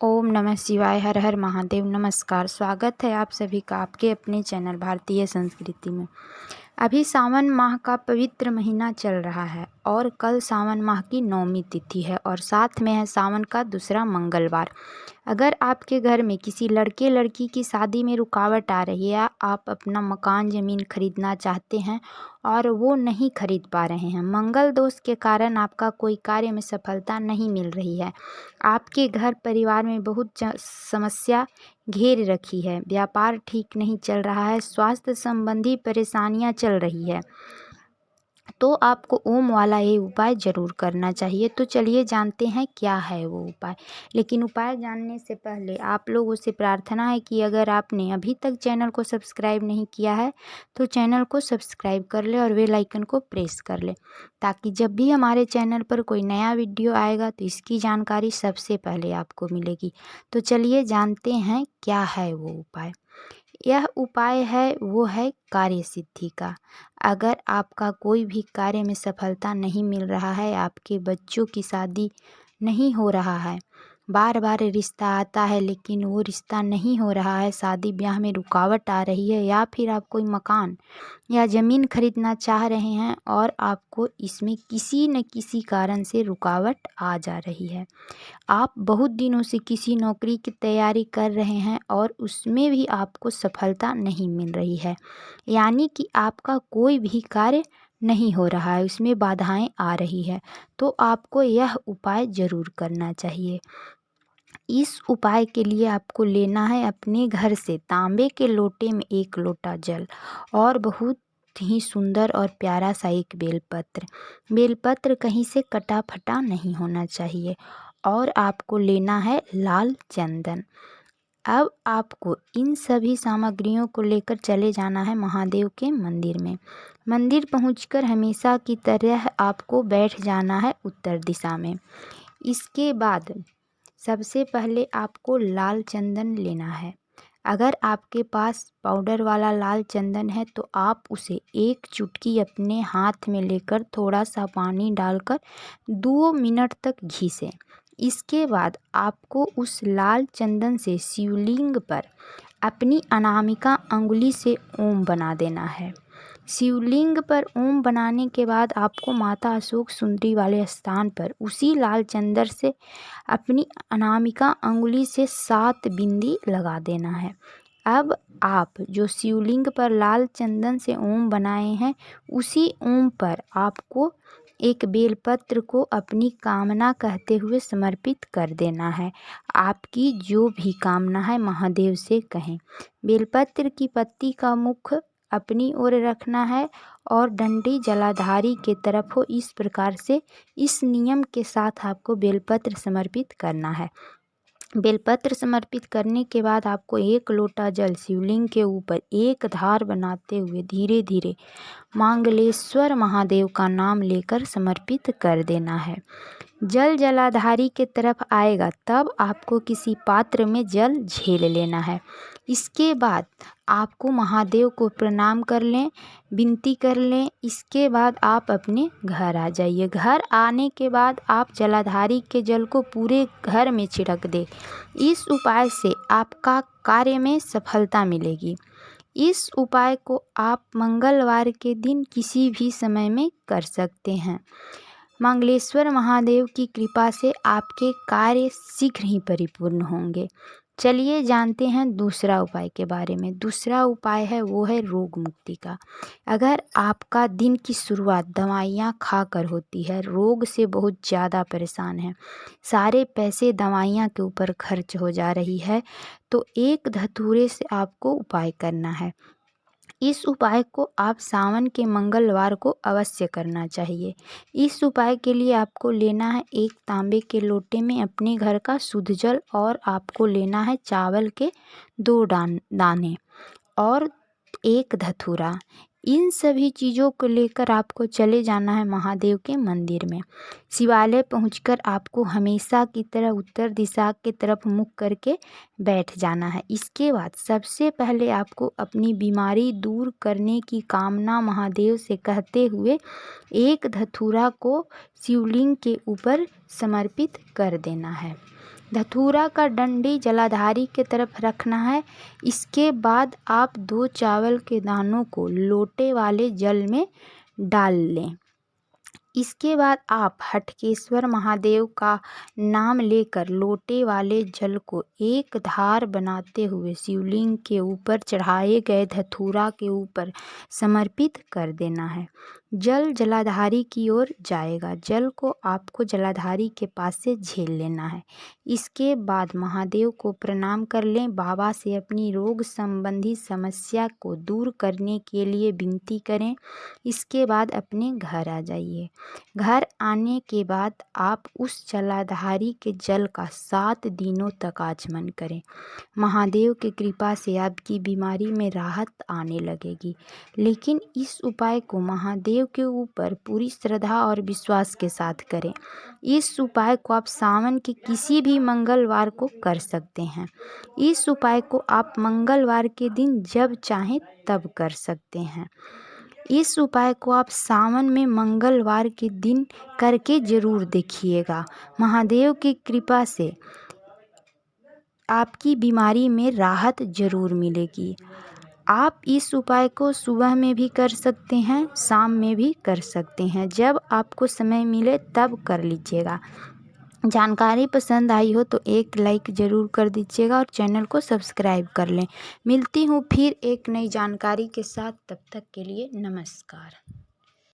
ओम नमः शिवाय। हर हर महादेव। नमस्कार। स्वागत है आप सभी का आपके अपने चैनल भारतीय संस्कृति में। अभी सावन माह का पवित्र महीना चल रहा है और कल सावन माह की 9वीं तिथि है और साथ में है सावन का दूसरा मंगलवार। अगर आपके घर में किसी लड़के लड़की की शादी में रुकावट आ रही है या आप अपना मकान ज़मीन खरीदना चाहते हैं और वो नहीं खरीद पा रहे हैं, मंगल दोष के कारण आपका कोई कार्य में सफलता नहीं मिल रही है, आपके घर परिवार में बहुत समस्या घेर रखी है, व्यापार ठीक नहीं चल रहा है, स्वास्थ्य संबंधी परेशानियां चल रही है, तो आपको ओम वाला ये उपाय ज़रूर करना चाहिए। तो चलिए जानते हैं क्या है वो उपाय। लेकिन उपाय जानने से पहले आप लोगों से प्रार्थना है कि अगर आपने अभी तक चैनल को सब्सक्राइब नहीं किया है तो चैनल को सब्सक्राइब कर ले और बेल आइकन को प्रेस कर ले, ताकि जब भी हमारे चैनल पर कोई नया वीडियो आएगा तो इसकी जानकारी सबसे पहले आपको मिलेगी। तो चलिए जानते हैं क्या है वो उपाय। यह उपाय है वो है कार्य सिद्धि का। अगर आपका कोई भी कार्य में सफलता नहीं मिल रहा है, आपके बच्चों की शादी नहीं हो रहा है, बार बार रिश्ता आता है लेकिन वो रिश्ता नहीं हो रहा है, शादी ब्याह में रुकावट आ रही है, या फिर आप कोई मकान या ज़मीन खरीदना चाह रहे हैं और आपको इसमें किसी न किसी कारण से रुकावट आ जा रही है, आप बहुत दिनों से किसी नौकरी की तैयारी कर रहे हैं और उसमें भी आपको सफलता नहीं मिल रही है, यानी कि आपका कोई भी कार्य नहीं हो रहा है, उसमें बाधाएं आ रही है, तो आपको यह उपाय ज़रूर करना चाहिए। इस उपाय के लिए आपको लेना है अपने घर से तांबे के लोटे में 1 लोटा जल और बहुत ही सुंदर और प्यारा सा एक बेलपत्र। बेलपत्र कहीं से कटा फटा नहीं होना चाहिए और आपको लेना है लाल चंदन। अब आपको इन सभी सामग्रियों को लेकर चले जाना है महादेव के मंदिर में। मंदिर पहुंचकर हमेशा की तरह आपको बैठ जाना है उत्तर दिशा में। इसके बाद सबसे पहले आपको लाल चंदन लेना है। अगर आपके पास पाउडर वाला लाल चंदन है तो आप उसे 1 चुटकी अपने हाथ में लेकर थोड़ा सा पानी डालकर 2 मिनट तक घिसें। इसके बाद आपको उस लाल चंदन से शिवलिंग पर अपनी अनामिका अंगुली से ओम बना देना है। शिवलिंग पर ओम बनाने के बाद आपको माता अशोक सुंदरी वाले स्थान पर उसी लाल चंदन से अपनी अनामिका अंगुली से 7 बिंदी लगा देना है। अब आप जो शिवलिंग पर लाल चंदन से ओम बनाए हैं उसी ओम पर आपको एक बेलपत्र को अपनी कामना कहते हुए समर्पित कर देना है। आपकी जो भी कामना है महादेव से कहें। बेलपत्र की पत्ती का मुख अपनी ओर रखना है और डंडी जलाधारी के तरफ हो, इस प्रकार से इस नियम के साथ आपको बेलपत्र समर्पित करना है। बेलपत्र समर्पित करने के बाद आपको 1 लोटा जल शिवलिंग के ऊपर एक धार बनाते हुए धीरे धीरे मांगलेश्वर महादेव का नाम लेकर समर्पित कर देना है। जल जलाधारी के तरफ आएगा तब आपको किसी पात्र में जल झेल लेना है। इसके बाद आपको महादेव को प्रणाम कर लें, विनती कर लें। इसके बाद आप अपने घर आ जाइए। घर आने के बाद आप जलाधारी के जल को पूरे घर में छिड़क दें। इस उपाय से आपका कार्य में सफलता मिलेगी। इस उपाय को आप मंगलवार के दिन किसी भी समय में कर सकते हैं। मंगलेश्वर महादेव की कृपा से आपके कार्य शीघ्र ही परिपूर्ण होंगे। चलिए जानते हैं दूसरा उपाय के बारे में। दूसरा उपाय है वो है रोग मुक्ति का। अगर आपका दिन की शुरुआत दवाइयाँ खाकर होती है, रोग से बहुत ज़्यादा परेशान हैं, सारे पैसे दवाइयाँ के ऊपर खर्च हो जा रही है, तो एक धतूरे से आपको उपाय करना है। इस उपाय को आप सावन के मंगलवार को अवश्य करना चाहिए। इस उपाय के लिए आपको लेना है 1 तांबे के लोटे में अपने घर का शुद्ध जल और आपको लेना है चावल के 2 दाने और 1 धतूरा। इन सभी चीज़ों को लेकर आपको चले जाना है महादेव के मंदिर में। शिवालय पहुंचकर आपको हमेशा की तरह उत्तर दिशा की तरफ मुख करके बैठ जाना है। इसके बाद सबसे पहले आपको अपनी बीमारी दूर करने की कामना महादेव से कहते हुए 1 धतूरा को शिवलिंग के ऊपर समर्पित कर देना है। धतूरा का डंडी जलाधारी के तरफ रखना है। इसके बाद आप 2 चावल के दानों को लोटे वाले जल में डाल लें। इसके बाद आप हटकेश्वर महादेव का नाम लेकर लोटे वाले जल को एक धार बनाते हुए शिवलिंग के ऊपर चढ़ाए गए धतूरा के ऊपर समर्पित कर देना है। जल जलाधारी की ओर जाएगा। जल को आपको जलाधारी के पास से झेल लेना है। इसके बाद महादेव को प्रणाम कर लें। बाबा से अपनी रोग संबंधी समस्या को दूर करने के लिए विनती करें। इसके बाद अपने घर आ जाइए। घर आने के बाद आप उस जलाधारी के जल का 7 दिनों तक आचमन करें। महादेव की कृपा से आपकी बीमारी में राहत आने लगेगी। लेकिन इस उपाय को महादेव के ऊपर पूरी श्रद्धा और विश्वास के साथ करें। इस उपाय को आप सावन के किसी भी मंगलवार को कर सकते हैं। इस उपाय को आप मंगलवार के दिन जब चाहें तब कर सकते हैं। इस उपाय को आप सावन में मंगलवार के दिन करके ज़रूर देखिएगा। महादेव की कृपा से आपकी बीमारी में राहत ज़रूर मिलेगी। आप इस उपाय को सुबह में भी कर सकते हैं, शाम में भी कर सकते हैं। जब आपको समय मिले तब कर लीजिएगा। जानकारी पसंद आई हो तो एक लाइक ज़रूर कर दीजिएगा और चैनल को सब्सक्राइब कर लें। मिलती हूँ फिर एक नई जानकारी के साथ, तब तक के लिए नमस्कार।